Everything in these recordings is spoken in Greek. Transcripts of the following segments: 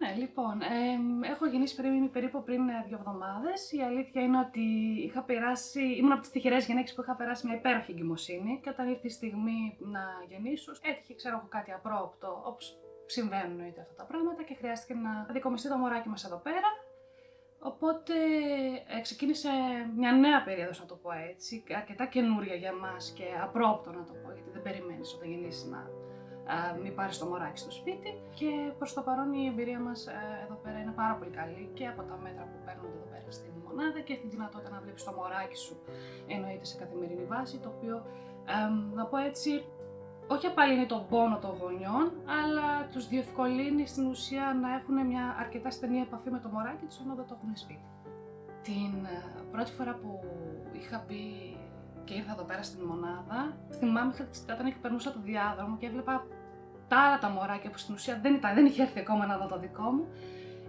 Ναι, λοιπόν, έχω γεννήσει περίπου πριν 2 εβδομάδες. Η αλήθεια είναι ότι ήμουν από τις τυχερές γυναίκες που είχα περάσει μια υπέροχη εγκυμοσύνη και όταν ήρθε η στιγμή να γεννήσω, έτυχε, ξέρω εγώ, κάτι απρόοπτο, όπως συμβαίνουν είτε αυτά τα πράγματα και χρειάστηκε να δικομιστεί το μωράκι μας εδώ πέρα. Οπότε ξεκίνησε μια νέα περίοδος, να το πω έτσι, αρκετά καινούρια για μας και απρόοπτο να το πω, γιατί δεν περιμένεις όταν γεννήσεις να μην πάρεις το μωράκι στο σπίτι. Και προς το παρόν η εμπειρία μας εδώ πέρα είναι πάρα πολύ καλή και από τα μέτρα που παίρνονται εδώ πέρα στην μονάδα και τη δυνατότητα να βλέπεις το μωράκι σου εννοείται σε καθημερινή βάση, το οποίο να πω έτσι, όχι απαλύνει τον πόνο των γονιών, αλλά τους διευκολύνει στην ουσία να έχουν μια αρκετά στενή επαφή με το μωράκι τους ενώ δεν το έχουν σπίτι. Την πρώτη φορά που είχα μπει και ήρθα εδώ πέρα στην μονάδα, θυμάμαι όταν περνούσα το διάδρομο και έβλεπα τα άλλα τα μωράκια που στην ουσία δεν είχε έρθει ακόμα να δω το δικό μου.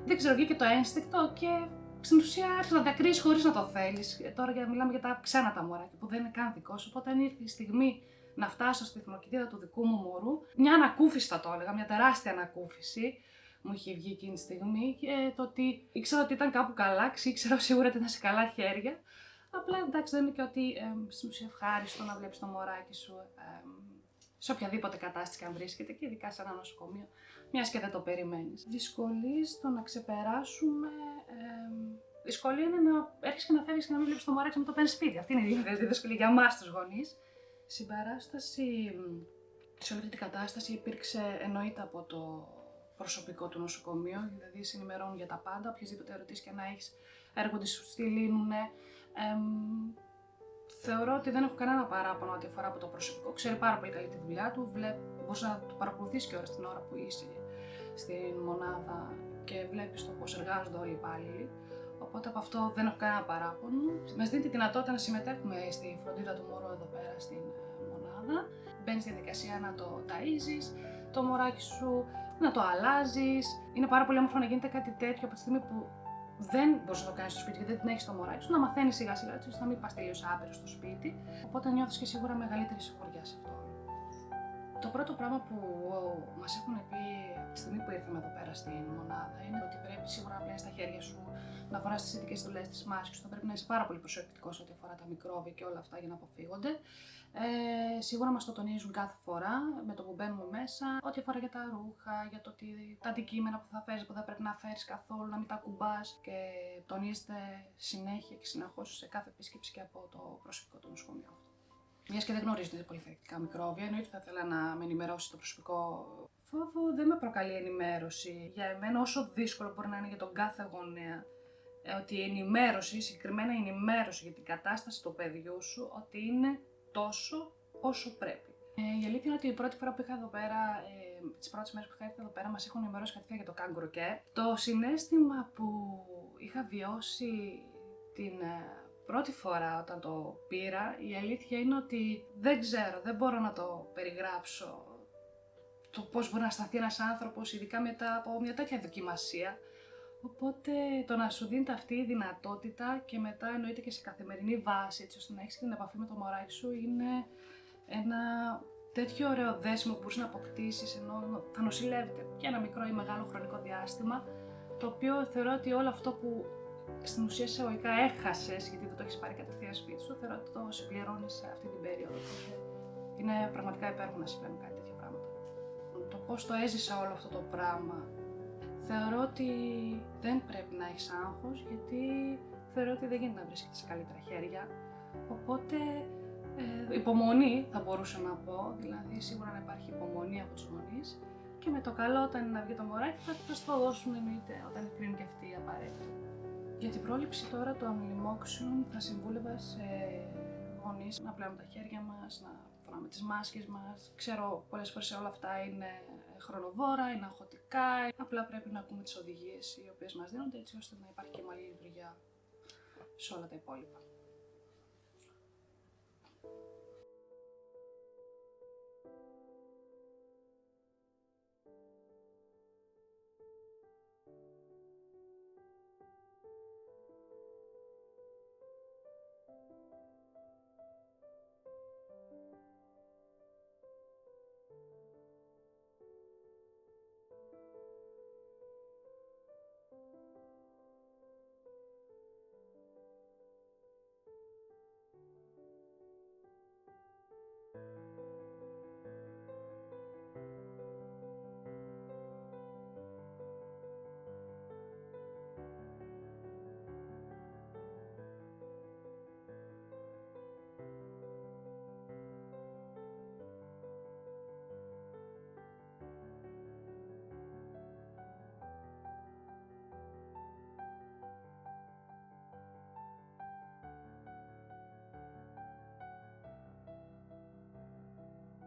Δεν ξέρω, βγήκε το ένστικτο και στην ουσία άρχισε να διακρίνεις χωρίς να το θέλεις. Τώρα μιλάμε για τα ξένα τα μωράκια που δεν είναι καν δικό σου. Οπότε, αν ήρθε η στιγμή να φτάσω στη θερμοκοιτίδα του δικού μου μωρού, μια ανακούφιση θα το έλεγα, μια τεράστια ανακούφιση μου είχε βγει εκείνη τη στιγμή. Και το ότι ήξερα ότι ήταν κάπου καλά, ήξερα σίγουρα ότι ήταν σε καλά χέρια. Απλά εντάξει, δεν είναι και ότι στην ουσία ευχάριστο να βλέπεις το μωράκι σου σε οποιαδήποτε κατάσταση αν βρίσκεται και ειδικά σε ένα νοσοκομείο, μιας και δεν το περιμένεις. Δυσκολίες στο να ξεπεράσουμε. Δυσκολία είναι να έρχεσαι και να φεύγεις και να μην βλέπεις το μωράκι με το παίρνεις σπίτι. Αυτή είναι η δυσκολία για εμάς τους γονείς. Συμπαράσταση σε όλη αυτή την κατάσταση υπήρξε εννοείται από το προσωπικό του νοσοκομείου, δηλαδή σε ενημερώνουν για τα πάντα, οποιασδήποτε ερωτήσεις και να έχεις έρχονται σου τη λύνουν. Θεωρώ ότι δεν έχω κανένα παράπονο ό,τι αφορά από το προσωπικό. Ξέρει πάρα πολύ καλή τη δουλειά του, μπορείς να το παρακολουθείς και ώρες την ώρα που είσαι στην μονάδα και βλέπεις το πώς εργάζονται όλοι οι υπάλληλοι. Οπότε από αυτό δεν έχω κανένα παράπονο. Μας δίνει τη δυνατότητα να συμμετέχουμε στη φροντίδα του μωρού εδώ πέρα στην μονάδα. Μπαίνεις στη διαδικασία να το ταΐζεις, το μωράκι σου, να το αλλάζεις. Είναι πάρα πολύ όμορφο να γίνεται κάτι τέτοιο από τη στιγμή που δεν μπορείς να το κάνεις στο σπίτι γιατί δεν έχεις το μωράκι σου, να μαθαίνεις σιγά σιγά έτσι ώστε να μην πας τελείως άπειρο στο σπίτι. Οπότε νιώθεις και σίγουρα μεγαλύτερη σιγουριά σε αυτό. Το πρώτο πράγμα που μας έχουν πει από τη στιγμή που ήρθαμε εδώ πέρα στην μονάδα είναι ότι πρέπει σίγουρα να πλένεις τα χέρια σου, να φοράς τις ειδικές στολές, τις μάσκες, θα πρέπει να είσαι πάρα πολύ προσεκτικός ό,τι αφορά τα μικρόβια και όλα αυτά για να αποφύγονται. Σίγουρα μας το τονίζουν κάθε φορά με το που μπαίνουμε μέσα, ό,τι αφορά για τα ρούχα, για το ότι τα αντικείμενα που θα φέρεις, που δεν πρέπει να φέρεις καθόλου, να μην τα κουμπάς και τονίζεται συνέχεια και συνεχώς σε κάθε επίσκεψη και από το προσωπικό του νοσοκομείου αυτό. Μιας και δεν γνωρίζετε πολυθεκτικά μικρόβια, εννοείται θα ήθελα να με ενημερώσει το προσωπικό. Φόβο δεν με προκαλεί ενημέρωση. Για εμένα, όσο δύσκολο μπορεί να είναι για τον κάθε γονέα, ότι η ενημέρωση, συγκεκριμένα η ενημέρωση για την κατάσταση του παιδιού σου, ότι είναι τόσο όσο πρέπει. Η αλήθεια είναι ότι η πρώτη φορά που είχα εδώ πέρα, τις πρώτες μέρες που είχα έρθει εδώ πέρα, μας έχουν ενημερώσει κατευθείαν για το Kangaroo Care. Το συναίσθημα που είχα βιώσει την πρώτη φορά όταν το πήρα, η αλήθεια είναι ότι δεν ξέρω, δεν μπορώ να το περιγράψω το πώς μπορεί να αισθανθεί ένας άνθρωπος, ειδικά μετά από μια τέτοια δοκιμασία. Οπότε το να σου δίνεται αυτή η δυνατότητα και μετά εννοείται και σε καθημερινή βάση, έτσι ώστε να έχεις την επαφή με το μωράκι σου, είναι ένα τέτοιο ωραίο δέσιμο που μπορείς να αποκτήσεις ενώ θα νοσηλεύεται για ένα μικρό ή μεγάλο χρονικό διάστημα, το οποίο θεωρώ ότι όλο αυτό που στην ουσία εισαγωγικά έχασες, γιατί δεν το έχεις πάρει κατευθείαν σπίτι σου, θεωρώ ότι το συμπληρώνεις σε αυτή την περίοδο. Είναι πραγματικά υπέροχο να συμβαίνουν κάτι τέτοια πράγματα. Το πώς το έζησα όλο αυτό το πράγμα, θεωρώ ότι δεν πρέπει να έχεις άγχος, γιατί θεωρώ ότι δεν γίνεται να βρίσκεται σε καλύτερα χέρια. Οπότε υπομονή θα μπορούσα να πω, δηλαδή σίγουρα να υπάρχει υπομονή από τους γονείς και με το καλό όταν είναι να βγει το μωράκι θα σου το δώσουν εννοείται όταν κρίνουν και αυτοί απαραίτητο. Για την πρόληψη τώρα των λοιμόξεων θα συμβούλευα σε γονείς να πλένουμε τα χέρια μας, να φοράμε τις μάσκες μας. Ξέρω πολλές φορές όλα αυτά είναι χρονοβόρα, είναι αγχωτικά, απλά πρέπει να ακούμε τις οδηγίες οι οποίες μας δίνονται έτσι ώστε να υπάρχει και ομαλή λειτουργία σε όλα τα υπόλοιπα.